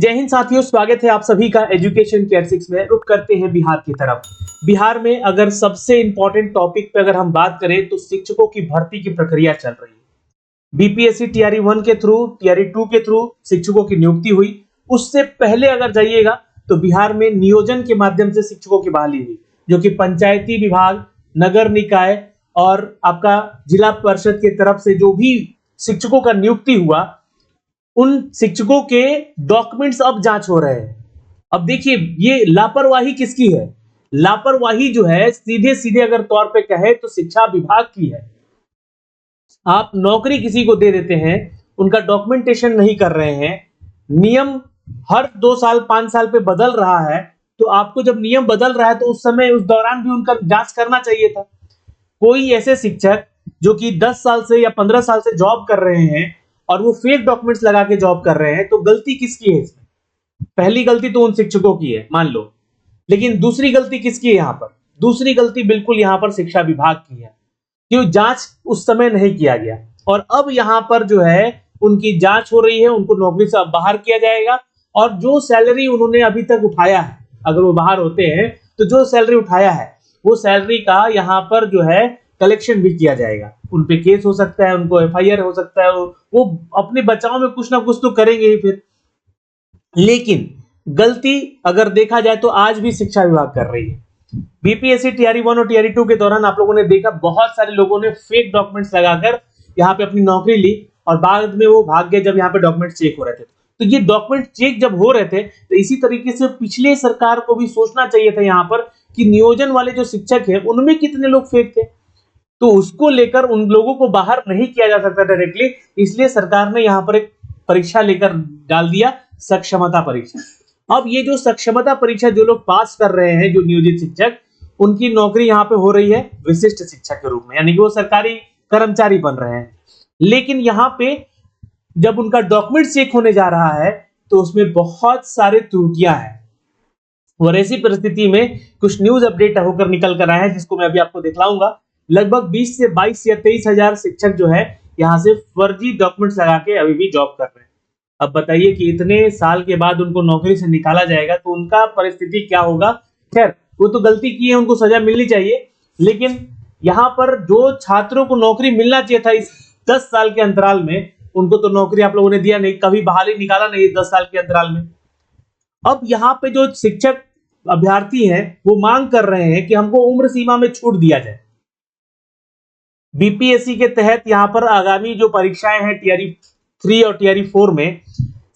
जय हिंद साथियों, स्वागत है आप सभी का एजुकेशन केयर 6 में। रुक करते हैं बिहार की तरफ। बिहार में अगर सबसे इंपॉर्टेंट टॉपिक पे अगर हम बात करें तो शिक्षकों की भर्ती की प्रक्रिया चल रही है। बीपीएससी टीआरई 1 के थ्रू, टीआरई 2 के थ्रू शिक्षकों की नियुक्ति हुई। उससे पहले अगर जाइएगा तो बिहार में नियोजन के माध्यम से शिक्षकों की बहाली हुई, जो कि पंचायती विभाग, नगर निकाय और आपका जिला परिषद की तरफ से जो भी शिक्षकों का नियुक्ति हुआ, उन शिक्षकों के डॉक्यूमेंट्स अब जांच हो रहे हैं। अब देखिए, ये लापरवाही किसकी है? लापरवाही जो है सीधे सीधे अगर तौर पे कहे तो शिक्षा विभाग की है। आप नौकरी किसी को दे देते हैं, उनका डॉक्यूमेंटेशन नहीं कर रहे हैं, नियम हर 2 साल 5 साल पे बदल रहा है, तो आपको जब नियम बदल रहा है तो उस समय उस दौरान भी उनका जांच करना चाहिए था। कोई ऐसे शिक्षक जो कि 10 साल से या 15 साल से जॉब कर रहे हैं और वो फेक डॉक्यूमेंट्स लगा के जॉब कर रहे हैं, तो गलती किसकी है इसमें? पहली गलती तो उन शिक्षकों की है, मान लो, लेकिन दूसरी गलती किसकी है यहाँ पर? दूसरी गलती बिल्कुल यहाँ पर शिक्षा विभाग की है, क्यों जांच उस समय नहीं किया गया। और अब यहाँ पर जो है उनकी जांच हो रही है, उनको नौकरी से बाहर किया जाएगा। और जो सैलरी उन्होंने अभी तक उठाया है, अगर वो बाहर होते हैं तो जो सैलरी उठाया है वो सैलरी का यहाँ पर जो है कलेक्शन भी किया जाएगा। उन पे केस हो सकता है, उनको एफआईआर हो सकता है, वो अपने बचाव में कुछ ना कुछ तो करेंगे ही फिर। लेकिन गलती अगर देखा जाए तो आज भी शिक्षा विभाग कर रही है। बीपीएससी टीआरई 1 और टीआरई 2 के दौरान आप लोगों ने देखा, बहुत सारे लोगों ने फेक डॉक्यूमेंट्स लगाकर यहाँ पे अपनी नौकरी ली और बाद में वो भाग गए जब यहाँ पे डॉक्यूमेंट चेक हो रहे थे। तो ये डॉक्यूमेंट चेक जब हो रहे थे तो इसी तरीके से पिछले सरकार को भी सोचना चाहिए था यहाँ पर कि नियोजन वाले जो शिक्षक है उनमें कितने लोग फेक थे, तो उसको लेकर उन लोगों को बाहर नहीं किया जा सकता डायरेक्टली। इसलिए सरकार ने यहाँ पर एक परीक्षा लेकर डाल दिया, सक्षमता परीक्षा। अब ये जो सक्षमता परीक्षा जो लोग पास कर रहे हैं, जो नियोजित शिक्षक, उनकी नौकरी यहाँ पे हो रही है विशिष्ट शिक्षक के रूप में, यानी कि वो सरकारी कर्मचारी बन रहे हैं। लेकिन यहाँ पे जब उनका डॉक्यूमेंट चेक होने जा रहा है तो उसमें बहुत सारे त्रुटियां हैं। और ऐसी परिस्थिति में कुछ न्यूज अपडेट होकर निकल कर आए हैं, जिसको मैं अभी आपको दिखलाऊंगा। लगभग 20 से 22 या 23 हजार शिक्षक जो है यहाँ से फर्जी डॉक्यूमेंट्स लगा के अभी भी जॉब कर रहे हैं। अब बताइए कि इतने साल के बाद उनको नौकरी से निकाला जाएगा तो उनका परिस्थिति क्या होगा। खैर, वो तो गलती की है, उनको सजा मिलनी चाहिए, लेकिन यहाँ पर जो छात्रों को नौकरी मिलना चाहिए था इस 10 साल के अंतराल में, उनको तो नौकरी आप लोगों ने दिया नहीं, कभी बहाली निकाला नहीं इस 10 साल के अंतराल में। अब यहाँ पे जो शिक्षक अभ्यर्थी हैं वो मांग कर रहे हैं कि हमको उम्र सीमा में छूट दिया जाए। बीपीएससी के तहत यहाँ पर आगामी जो परीक्षाएं हैं टीआरई 3 और टीआरई 4 में,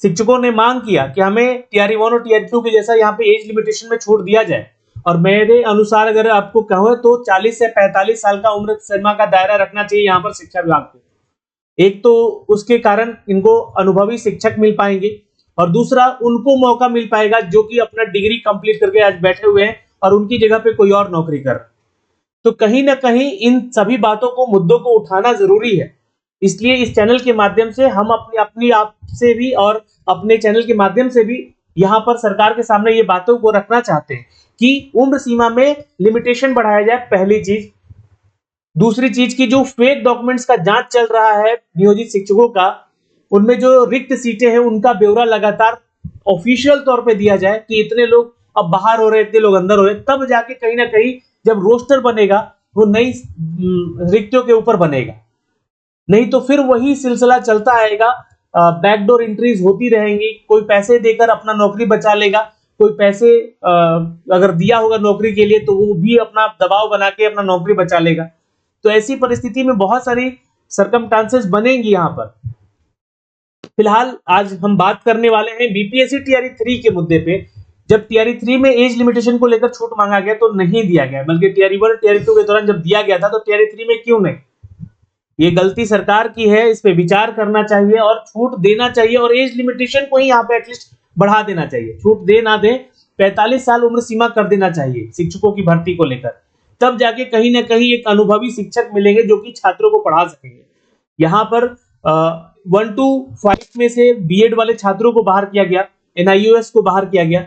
शिक्षकों ने मांग किया कि हमें टीआरई 1 और टीआरई 2 के जैसा यहाँ पे एज लिमिटेशन में छूट दिया जाए। और मेरे अनुसार अगर आपको कहो तो 40 से 45 साल का उम्र सीमा का दायरा रखना चाहिए यहाँ पर शिक्षा विभाग को। एक तो उसके कारण इनको अनुभवी शिक्षक मिल पाएंगे और दूसरा उनको मौका मिल पाएगा जो कि अपना डिग्री कंप्लीट करके आज बैठे हुए हैं और उनकी जगह पे कोई और नौकरी कर रहा है। तो कहीं ना कहीं इन सभी बातों को, मुद्दों को उठाना जरूरी है। इसलिए इस चैनल के माध्यम से हम अपनी आप से भी और अपने चैनल के माध्यम से भी यहाँ पर सरकार के सामने ये बातों को रखना चाहते हैं कि उम्र सीमा में लिमिटेशन बढ़ाया जाए, पहली चीज। दूसरी चीज की जो फेक डॉक्यूमेंट्स का जांच चल रहा है नियोजित शिक्षकों का, उनमें जो रिक्त सीटें हैं उनका ब्यौरा लगातार ऑफिशियल तौर पे दिया जाए कि इतने लोग अब बाहर हो रहे, इतने लोग अंदर हो रहे, तब जाके कहीं ना कहीं जब रोस्टर बनेगा वो नई रिक्तियों के ऊपर बनेगा। नहीं तो फिर वही सिलसिला चलता आएगा, बैकडोर एंट्रीज होती रहेंगी। कोई पैसे देकर अपना नौकरी बचा लेगा, कोई पैसे अगर दिया होगा नौकरी के लिए तो वो भी अपना दबाव बना के अपना नौकरी बचा लेगा। तो ऐसी परिस्थिति में बहुत सारी सरकमस्टांसेस बनेंगी यहाँ पर। फिलहाल आज हम बात करने वाले हैं बीपीएससी टीआरई 3 के मुद्दे पे। जब टीआरई 3 में एज लिमिटेशन को लेकर छूट मांगा गया तो नहीं दिया गया, बल्कि टीआरई 1 टीआरई 2 के दौरान जब दिया गया था तो टीआरई 3 में क्यों नहीं? ये गलती सरकार की है, इस पे विचार करना चाहिए और छूट देना चाहिए और एज लिमिटेशन को ही यहाँ पे एटलीस्ट बढ़ा देना चाहिए। छूट दे ना दे, 45 साल उम्र सीमा कर देना चाहिए शिक्षकों की भर्ती को लेकर। तब जाके कहीं ना कहीं एक अनुभवी शिक्षक मिलेंगे जो कि छात्रों को पढ़ा सकेंगे। यहाँ पर 1 to 5 में से बीएड वाले छात्रों को बाहर किया गया, एनआईओएस को बाहर किया गया।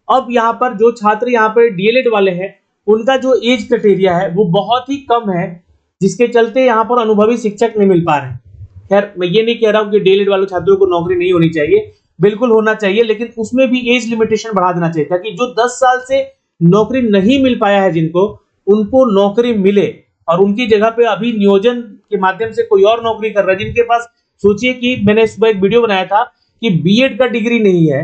अब यहाँ पर जो छात्र यहाँ पर डीएलएड वाले हैं उनका जो एज क्राइटेरिया है वो बहुत ही कम है, जिसके चलते यहाँ पर अनुभवी शिक्षक नहीं मिल पा रहे। खैर, मैं ये नहीं कह रहा हूँ कि डीएलएड वाले छात्रों को नौकरी नहीं होनी चाहिए, बिल्कुल होना चाहिए, लेकिन उसमें भी एज लिमिटेशन बढ़ा देना चाहिए ताकि जो 10 साल से नौकरी नहीं मिल पाया है जिनको, उनको नौकरी मिले और उनकी जगह पे अभी नियोजन के माध्यम से कोई और नौकरी कर रहा है जिनके पास, सोचिए कि मैंने सुबह एक वीडियो बनाया था कि बीएड का डिग्री नहीं है,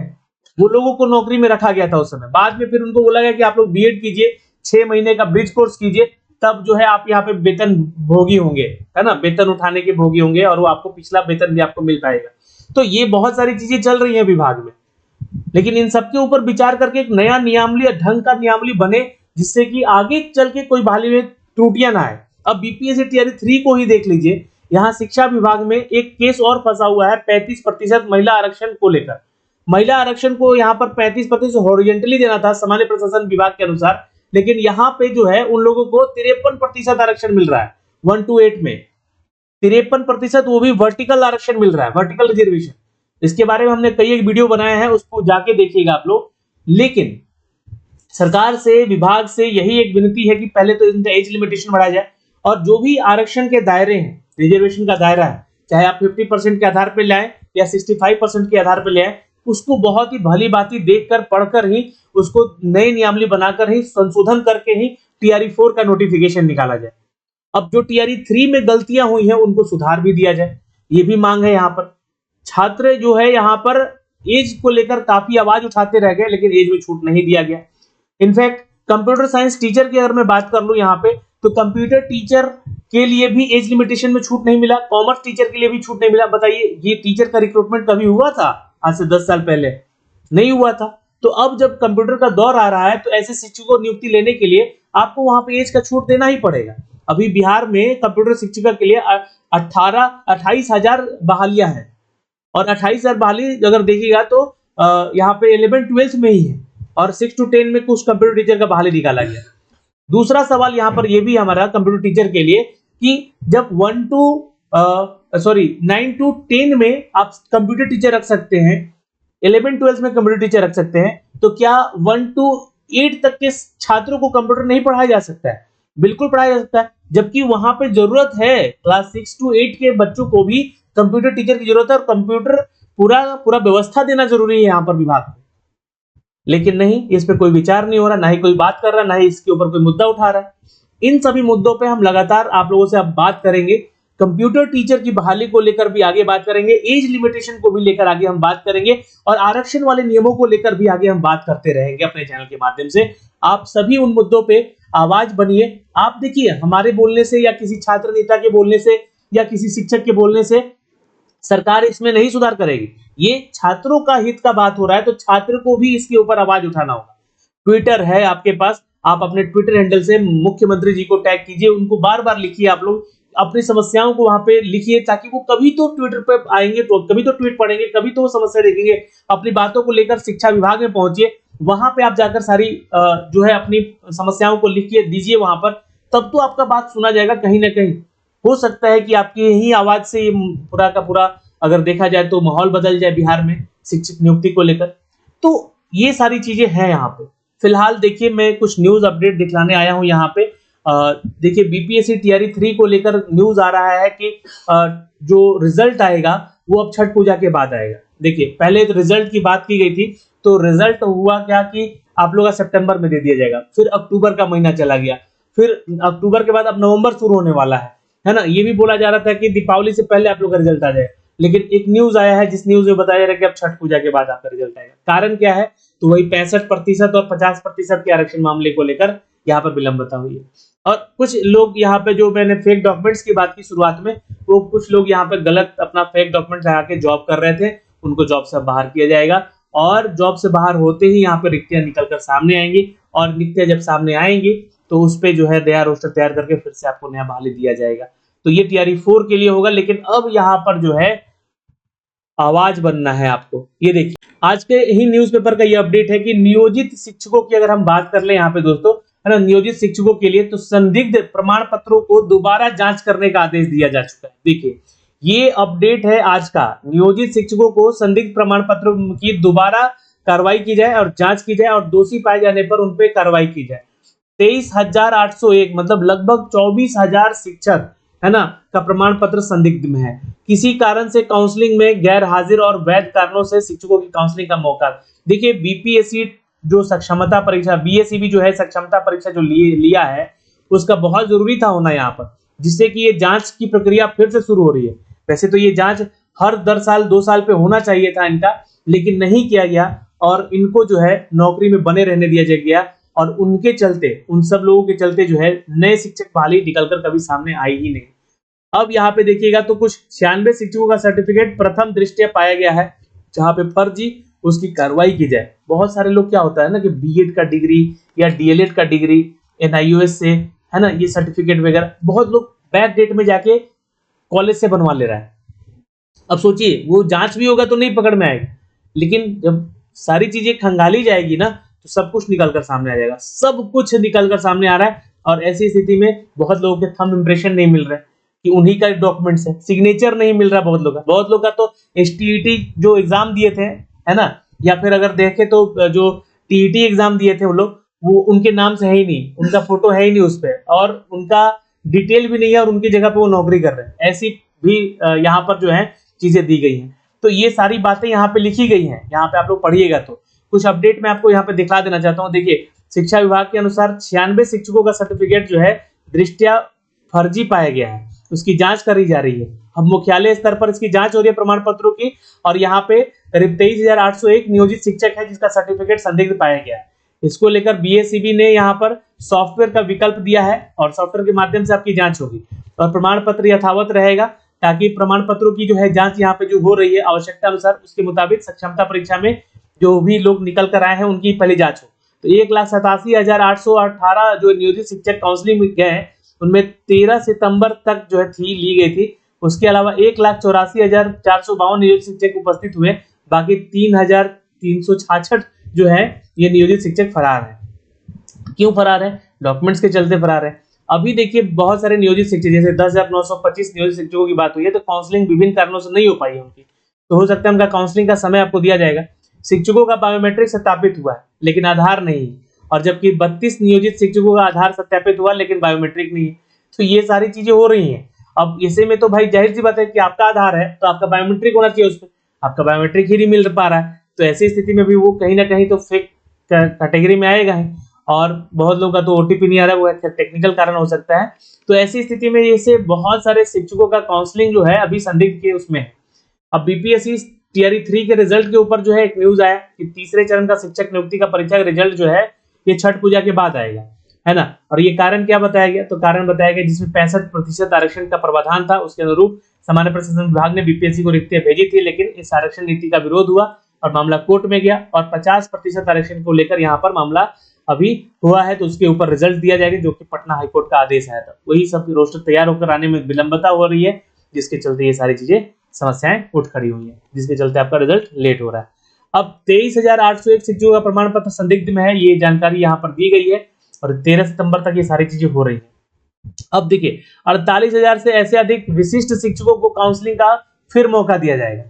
वो लोगों को नौकरी में रखा गया था उस समय। बाद में फिर उनको बोला गया कि आप लोग बीएड कीजिए, 6 महीने का ब्रिज कोर्स कीजिए, तब जो है आप यहाँ पे वेतन भोगी होंगे, है ना, वेतन उठाने के भोगी होंगे और वो आपको पिछला वेतन भी आपको मिल पाएगा। तो ये बहुत सारी चीजें चल रही हैं विभाग में, लेकिन इन सबके ऊपर विचार करके एक नया नियमावली, ढंग का नियमावली बने जिससे कि आगे चल के कोई बहाली में त्रुटियां ना आए। अब बीपीएससी टीआरई 3 को ही देख लीजिए, यहाँ शिक्षा विभाग में एक केस और फंसा हुआ है 35% महिला आरक्षण को लेकर। महिला आरक्षण को यहाँ पर 35% हॉरिजॉन्टली देना था सामान्य प्रशासन विभाग के अनुसार, लेकिन यहाँ पे जो है उन लोगों को 53% आरक्षण मिल रहा है 1 to 8 में, 53%, वो भी वर्टिकल आरक्षण मिल रहा है, वर्टिकल रिजर्वेशन। इसके बारे में हमने कई एक वीडियो बनाए हैं, उसको जाके देखिएगा आप लोग। लेकिन सरकार से, विभाग से यही एक विनती है कि पहले तो इनका एज लिमिटेशन बढ़ाया जाए और जो भी आरक्षण के दायरे हैं, रिजर्वेशन का दायरा है, चाहे आप 50% के आधार पर ले आए या 65% के आधार पर ले आए, उसको बहुत ही भली भांति देखकर, पढ़कर ही उसको नई नियमावली बनाकर ही, संशोधन करके ही टीआरई 4 का नोटिफिकेशन निकाला जाए। अब जो टीआरई 3 में गलतियां हुई हैं उनको सुधार भी दिया जाए, ये भी मांग है यहाँ पर। छात्र जो है यहाँ पर एज को लेकर काफी आवाज उठाते रह गए, लेकिन एज में छूट नहीं दिया गया। इनफैक्ट कंप्यूटर साइंस टीचर की अगर मैं बात कर लूं यहाँ पे, तो कंप्यूटर टीचर के लिए भी एज लिमिटेशन में छूट नहीं मिला, कॉमर्स टीचर के लिए भी छूट नहीं मिला। बताइए, ये टीचर का रिक्रूटमेंट कभी हुआ था आज से 10 साल पहले? नहीं हुआ था। तो अब जब कंप्यूटर का दौर आ रहा है तो ऐसे शिक्षकों को नियुक्ति लेने के लिए आपको वहां पे एज का छूट देना ही पड़ेगा। अभी बिहार में कंप्यूटर शिक्षिका के लिए 28,000 बहालियां हैं और 28,000 बहाली अगर देखिएगा तो यहाँ पे 11-12 में ही है और 6 to 10 में कुछ कंप्यूटर टीचर का बहाली निकाला गया। दूसरा सवाल यहाँ पर ये भी हमारा कंप्यूटर टीचर के लिए कि जब 9 to 10 में आप कंप्यूटर टीचर रख सकते हैं, 11-12 में कंप्यूटर टीचर रख सकते हैं, तो क्या 1 to 8 तक के छात्रों को कंप्यूटर नहीं पढ़ाया जा सकता है? बिल्कुल पढ़ाया जा सकता है, जबकि वहां पे जरूरत है क्लास 6 to 8 के बच्चों को भी कंप्यूटर टीचर की जरूरत है और कंप्यूटर पूरा व्यवस्था देना जरूरी है यहाँ पर विभाग में। लेकिन नहीं, इस पे कोई विचार नहीं हो रहा, ना ही कोई बात कर रहा, ना ही इसके ऊपर कोई मुद्दा उठा रहा है। इन सभी मुद्दों पे हम लगातार आप लोगों से अब बात करेंगे। कंप्यूटर टीचर की बहाली को लेकर भी आगे बात करेंगे, एज लिमिटेशन को भी लेकर आगे हम बात करेंगे और आरक्षण वाले नियमों को लेकर भी आगे हम बात करते रहेंगे अपने चैनल के माध्यम से। आप सभी उन मुद्दों पे आवाज बनिए। आप देखिए, हमारे बोलने से या किसी छात्र नेता के बोलने से या किसी शिक्षक के बोलने से सरकार इसमें नहीं सुधार करेगी। ये छात्रों का हित का बात हो रहा है, तो छात्र को भी इसके ऊपर आवाज उठाना होगा। ट्विटर है आपके पास, आप अपने ट्विटर हैंडल से मुख्यमंत्री जी को टैग कीजिए, उनको बार बार लिखिए, आप लोग अपनी समस्याओं को वहां पे लिखिए, ताकि वो कभी तो ट्विटर पे आएंगे, तो कभी तो ट्वीट पढ़ेंगे, कभी तो वो समस्या देखेंगे। अपनी बातों को लेकर शिक्षा विभाग में पहुंचिए, वहां पे आप जाकर सारी जो है अपनी समस्याओं को लिखिए, दीजिए वहां पर, तब तो आपका बात सुना जाएगा कहीं ना कहीं। हो सकता है कि आपकी यही आवाज से पूरा का पूरा अगर देखा जाए तो माहौल बदल जाए बिहार में शिक्षक नियुक्ति को लेकर। तो ये सारी चीजें हैं यहाँ पे। फिलहाल देखिए, मैं कुछ न्यूज अपडेट दिखलाने आया हूँ यहाँ पे। देखिए, बीपीएससी टीआरई 3 को लेकर न्यूज आ रहा है कि जो रिजल्ट आएगा वो अब छठ पूजा के बाद आएगा। देखिए, पहले तो रिजल्ट की बात की गई थी, तो रिजल्ट हुआ क्या कि आप लोग का सितंबर में दे दिया जाएगा, फिर अक्टूबर का महीना चला गया, फिर अक्टूबर के बाद अब नवंबर शुरू होने वाला है ना। ये भी बोला जा रहा था कि दीपावली से पहले आप लोग का रिजल्ट आ जाए, लेकिन एक न्यूज आया है जिस न्यूज में बताया जा रहा है कि अब छठ पूजा के बाद आपका रिजल्ट आएगा। कारण क्या है? तो वही 65% और 50% के आरक्षण मामले को लेकर यहाँ पर विलंबता हुई है। और कुछ लोग यहाँ पे, जो मैंने फेक डॉक्यूमेंट्स की बात की शुरुआत में, वो कुछ लोग यहाँ पे गलत अपना फेक डॉक्यूमेंट लगा के जॉब कर रहे थे, उनको जॉब से बाहर किया जाएगा और जॉब से बाहर होते ही यहाँ पे रिक्तियां निकल कर सामने आएंगी और रिक्तियां जब सामने आएंगी तो उस पे जो है नया रोस्टर तैयार करके फिर से आपको नया बहाली दिया जाएगा। तो ये टीआरई 4 के लिए होगा, लेकिन अब यहाँ पर जो है आवाज बनना है आपको। ये देखिए, आज के ही न्यूज़पेपर का ये अपडेट है कि नियोजित शिक्षकों की अगर हम बात कर ले यहाँ पे दोस्तों, है ना, नियोजित शिक्षकों के लिए तो संदिग्ध प्रमाण पत्रों को दोबारा जांच करने का आदेश दिया जा चुका है। देखिए, ये अपडेट है आज का। नियोजित शिक्षकों को संदिग्ध प्रमाण पत्रों की दोबारा कार्रवाई की जाए और जांच की जाए और दोषी पाए जाने पर उन पर कार्रवाई की जाए। 23,801 मतलब लगभग 24,000 शिक्षक है ना, का प्रमाण पत्र संदिग्ध में है। किसी कारण से काउंसलिंग में गैर हाजिर और वैध कारणों से शिक्षकों की काउंसलिंग का मौका। देखिए बीपीएससी जो सक्षमता परीक्षा, बीएसईबी जो है सक्षमता परीक्षा जो लिया है, उसका बहुत जरूरी था होना यहाँ पर, जिससे कि ये जांच की प्रक्रिया फिर से शुरू हो रही है। वैसे तो ये जांच हर 10 साल 2 साल पे होना चाहिए था इनका, लेकिन नहीं किया गया और इनको जो है नौकरी में बने रहने दिया गया, और उनके चलते, उन सब लोगों के चलते जो है नए शिक्षक बहाली निकलकर कभी सामने आई ही नहीं। अब यहाँ पे देखिएगा तो कुछ 96 शिक्षकों का सर्टिफिकेट प्रथम दृष्टया पाया गया है जहाँ पे फर्जी, उसकी कार्रवाई की जाए। बहुत सारे लोग क्या होता है ना कि बीएड का डिग्री या डीएलएड का डिग्री एनआईओएस से, है ना, ये सर्टिफिकेट वगैरह बहुत लोग बैक डेट में जाके कॉलेज से बनवा ले रहा है। अब सोचिए वो जांच भी होगा तो नहीं पकड़ में आएगा, लेकिन जब सारी चीजें खंगाली जाएगी ना तो सब कुछ निकल कर सामने आ जाएगा। सब कुछ निकल कर सामने आ रहा है, और ऐसी स्थिति में बहुत लोगों के थंब इंप्रेशन नहीं मिल रहा है कि उन्हीं का डॉक्यूमेंट्स है, सिग्नेचर नहीं मिल रहा बहुत लोग का तो एसटीईटी जो एग्जाम दिए थे, है ना, या फिर अगर देखें तो जो टीईटी एग्जाम दिए थे वो लोग, वो उनके नाम से है ही नहीं, उनका फोटो है ही नहीं उस पर, और उनका डिटेल भी नहीं है, और उनकी जगह पे वो नौकरी कर रहे हैं। ऐसी भी यहाँ पर जो है चीजें दी गई हैं। तो ये सारी बातें यहाँ पे लिखी गई हैं, यहाँ पे आप लोग पढ़िएगा तो कुछ अपडेट मैं आपको यहाँ पे दिखा देना चाहता हूँ। देखिए शिक्षा विभाग के अनुसार 96 शिक्षकों का सर्टिफिकेट जो है दृष्टया फर्जी पाया गया है, उसकी जांच करी जा रही है। अब मुख्यालय स्तर पर इसकी जांच हो रही है प्रमाण पत्रों की, और यहाँ पे करीब 23,801 नियोजित शिक्षक है जिसका सर्टिफिकेट संदिग्ध पाया गया है। इसको लेकर बीएसईबी ने यहाँ पर सॉफ्टवेयर का विकल्प दिया है, और सॉफ्टवेयर के माध्यम से आपकी जांच होगी और प्रमाण पत्र यथावत रहेगा, ताकि प्रमाण पत्रों की जो है जांच यहाँ पे जो हो रही है आवश्यकता अनुसार उसके मुताबिक सक्षमता परीक्षा में जो भी लोग निकल कर आए हैं उनकी पहले जांच हो। तो 1,87,818 जो नियोजित शिक्षक काउंसलिंग में गए उनमें 13 सितंबर तक जो है ली गई थी। उसके अलावा 1,84,452 नियोजित शिक्षक उपस्थित हुए, बाकी 3,366 जो है ये नियोजित शिक्षक फरार है। क्यों फरार है? डॉक्यूमेंट्स के चलते फरार है। अभी देखिए बहुत सारे नियोजित शिक्षक, जैसे 10,925 नियोजित शिक्षकों की बात हुई है, तो काउंसलिंग विभिन्न कारणों से नहीं हो पाई है उनकी, तो हो सकता है उनका काउंसलिंग का समय आपको दिया जाएगा। शिक्षकों का बायोमेट्रिक सत्यापित हुआ है लेकिन आधार नहीं, और जबकि 32 नियोजित शिक्षकों का आधार सत्यापित हुआ लेकिन बायोमेट्रिक नहीं है। तो ये सारी चीजें हो रही हैं। अब ऐसे में तो भाई जाहिर सी बात है कि आपका आधार है तो आपका बायोमेट्रिक होना चाहिए, उस पर आपका बायोमेट्रिक ही नहीं मिल पा रहा है, तो ऐसी स्थिति में भी वो कहीं ना कहीं तो फेक कैटेगरी में आएगा ही। और बहुत लोगों का तो ओटीपी नहीं आ रहा है, वो टेक्निकल कारण हो सकता है। तो ऐसी स्थिति में जैसे बहुत सारे शिक्षकों का काउंसलिंग जो है अभी संदिग्ध के उसमें है। अब बीपीएससी टीआरई 3 के रिजल्ट के ऊपर जो है एक न्यूज आया कि तीसरे चरण का शिक्षक नियुक्ति का परीक्षा का रिजल्ट जो है ये छठ पूजा के बाद आएगा, है ना। और ये कारण क्या बताया गया? तो कारण बताया गया जिसमें 65% आरक्षण का प्रावधान था, उसके अनुरूप सामान्य प्रशासन विभाग ने बीपीएससी को रिक्तियां भेजी थी, लेकिन इस आरक्षण नीति का विरोध हुआ और मामला कोर्ट में गया, और 50% आरक्षण को लेकर यहाँ पर मामला अभी हुआ है, तो उसके ऊपर रिजल्ट दिया जाएगा, जो कि पटना हाईकोर्ट का आदेश आया था। वही सब रोस्टर तैयार होकर आने में विलंबता हो रही है, जिसके चलते ये सारी चीजें समस्याएं उठ खड़ी हुई हैं, जिसके चलते आपका रिजल्ट लेट हो रहा है। अब 23,801 शिक्षकों का प्रमाण पत्र संदिग्ध में है, ये जानकारी यहाँ पर दी गई है, और 13 सितंबर तक ये सारी चीजें हो रही है। अब देखिए 48,000 से ऐसे अधिक विशिष्ट शिक्षकों को काउंसलिंग का फिर मौका दिया जाएगा,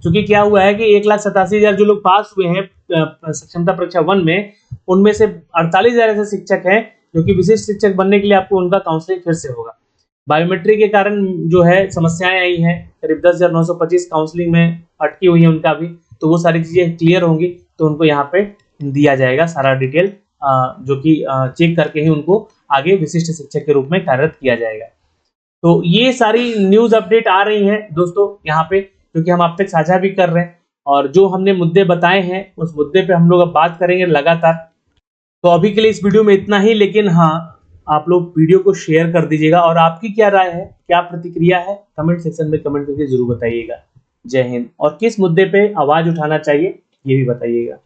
क्योंकि क्या हुआ है कि 1,87,000 जो लोग पास हुए हैं सक्षमता परीक्षा 1 में, उनमें से 48,000 ऐसे शिक्षक हैं जो कि विशिष्ट शिक्षक बनने के लिए आपको उनका काउंसलिंग फिर से होगा। बायोमेट्रिक के कारण जो है समस्याएं आई हैं, करीब 10,925 काउंसलिंग में अटकी हुई है उनका भी, तो वो सारी चीजें क्लियर होंगी तो उनको यहाँ पे दिया जाएगा सारा डिटेल, जो कि चेक करके ही उनको आगे विशिष्ट शिक्षक के रूप में कार्यरत किया जाएगा। तो ये सारी न्यूज अपडेट आ रही हैं दोस्तों यहाँ पे, क्योंकि हम आप तक साझा भी कर रहे हैं, और जो हमने मुद्दे बताए हैं उस मुद्दे पे हम लोग अब बात करेंगे लगातार। तो अभी के लिए इस वीडियो में इतना ही, लेकिन हाँ आप लोग वीडियो को शेयर कर दीजिएगा, और आपकी क्या राय है, क्या प्रतिक्रिया है, कमेंट सेक्शन में कमेंट करके जरूर बताइएगा। जय हिंद। और किस मुद्दे पे आवाज उठाना चाहिए ये भी बताइएगा।